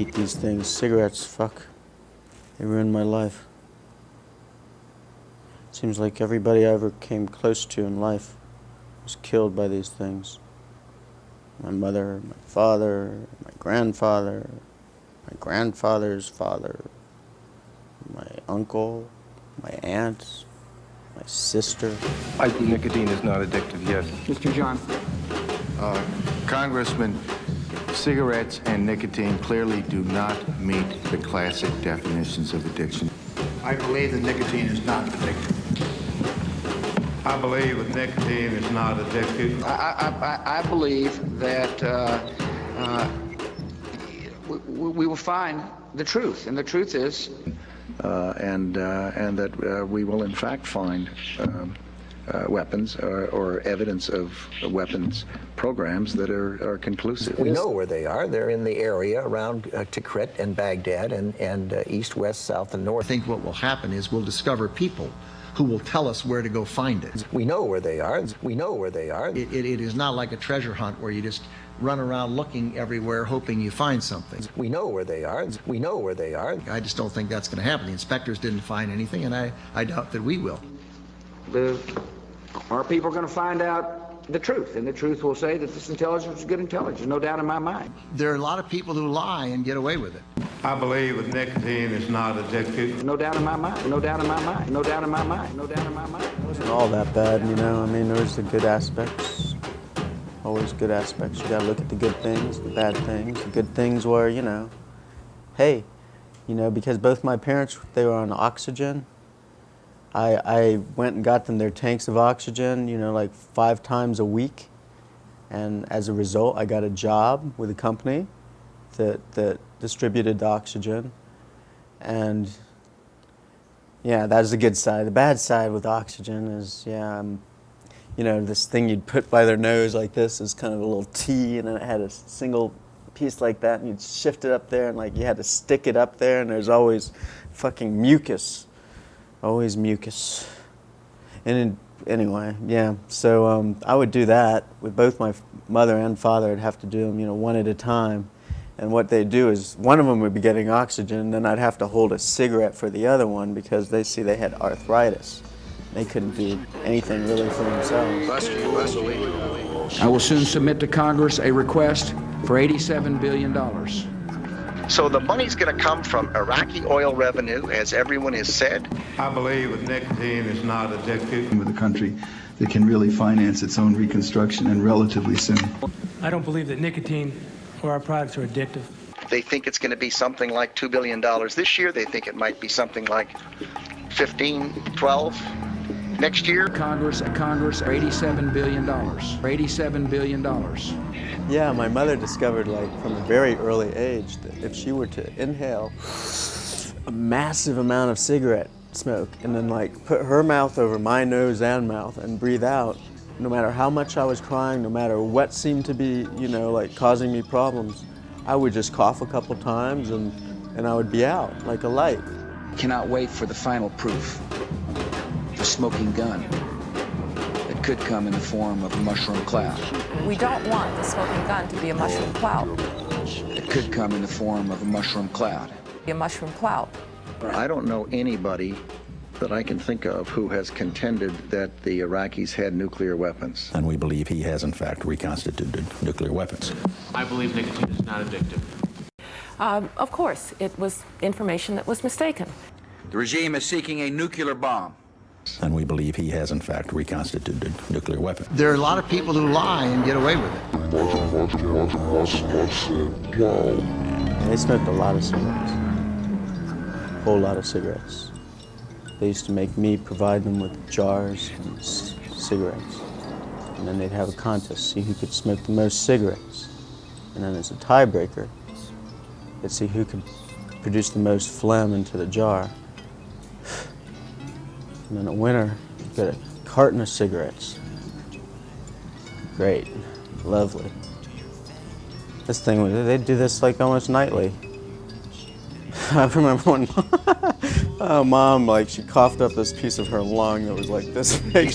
hate these things. Cigarettes, fuck. They ruined my life. Seems like everybody I ever came close to in life was killed by these things. My mother, my father, my grandfather, my grandfather's father, my uncle, my aunt, my sister. Nicotine is not addictive, yes. Mr. John. Congressman, cigarettes and nicotine clearly do not meet the classic definitions of addiction. I believe that nicotine is not addictive. I believe that nicotine is not addictive. I believe that we will find the truth, and the truth is... and that we will in fact find weapons or evidence of weapons programs that are conclusive. We know where they are. They're in the area around Tikrit and Baghdad and east, west, south, and north. I think what will happen is we'll discover people who will tell us where to go find it. We know where they are. We know where they are. It is not like a treasure hunt where you just run around looking everywhere hoping you find something. We know where they are. We know where they are. I just don't think that's going to happen. The inspectors didn't find anything, and I doubt that we will. Our people are going to find out the truth, and the truth will say that this intelligence is good intelligence, no doubt in my mind. There are a lot of people who lie and get away with it. I believe that nicotine is not addictive. No doubt in my mind, no doubt in my mind, no doubt in my mind, no doubt in my mind. It wasn't all that bad, you know. I mean, there was the good aspects. Always good aspects. You gotta look at the good things, the bad things. The good things were, you know, hey, you know, because both my parents, they were on oxygen. I went and got them their tanks of oxygen, you know, like 5 times a week. And as a result, I got a job with a company that distributed the oxygen. And yeah, that's the good side. The bad side with oxygen is, yeah, you know, this thing you'd put by their nose like this is kind of a little T, and then it had a single piece like that, and you'd shift it up there, and like you had to stick it up there, and there's always fucking mucus. Always mucus. And anyway, yeah, so I would do that with both my mother and father. I'd have to do them, you know, one at a time. And what they'd do is one of them would be getting oxygen, then I'd have to hold a cigarette for the other one because they had arthritis. They couldn't do anything really for themselves. I will soon submit to Congress a request for $87 billion. So the money's going to come from Iraqi oil revenue, as everyone has said. I believe that nicotine is not addictive. With a country that can really finance its own reconstruction and relatively soon. I don't believe that nicotine or our products are addictive. They think it's going to be something like $2 billion this year. They think it might be something like 15, 12 next year. Congress, $87 billion. $87 billion. Yeah, my mother discovered, like, from a very early age that if she were to inhale a massive amount of cigarette smoke and then, like, put her mouth over my nose and mouth and breathe out, no matter how much I was crying, no matter what seemed to be, you know, like, causing me problems, I would just cough a couple times and I would be out like a light. Cannot wait for the final proof. The smoking gun. It could come in the form of a mushroom cloud. We don't want the smoking gun to be a mushroom cloud. It could come in the form of a mushroom cloud. Be a mushroom cloud. I don't know anybody that I can think of who has contended that the Iraqis had nuclear weapons. And we believe he has, in fact, reconstituted nuclear weapons. I believe nicotine is not addictive. Of course, it was information that was mistaken. The regime is seeking a nuclear bomb. And we believe he has, in fact, reconstituted nuclear weapons. There are a lot of people who lie and get away with it. They smoked a lot of cigarettes. A whole lot of cigarettes. They used to make me provide them with jars and cigarettes. And then they'd have a contest, see who could smoke the most cigarettes. And then as a tiebreaker, they'd see who could produce the most phlegm into the jar. And then a winner got a carton of cigarettes. Great, lovely. This thing, they'd do this like almost nightly. I remember when Mom, like, she coughed up this piece of her lung that was like this big.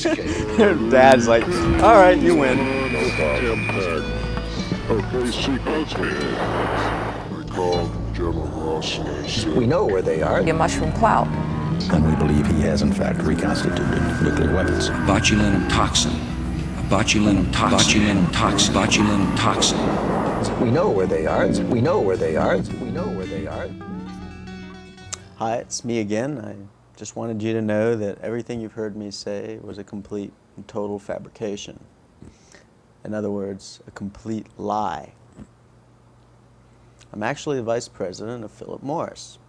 Her dad's like, all right, you win. Okay, sequence. Recall We know where they are. A mushroom cloud. And we believe he has, in fact, reconstituted nuclear weapons. Botulinum toxin. Botulinum toxin. Botulinum toxin. Botulinum toxin. We know where they are. We know where they are. We know where they are. Hi, it's me again. I just wanted you to know that everything you've heard me say was a complete and total fabrication. In other words, a complete lie. I'm actually the vice president of Philip Morris.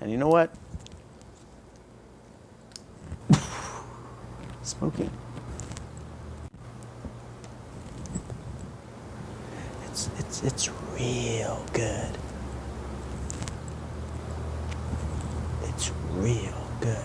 And you know what? Smoking. It's real good. It's real good.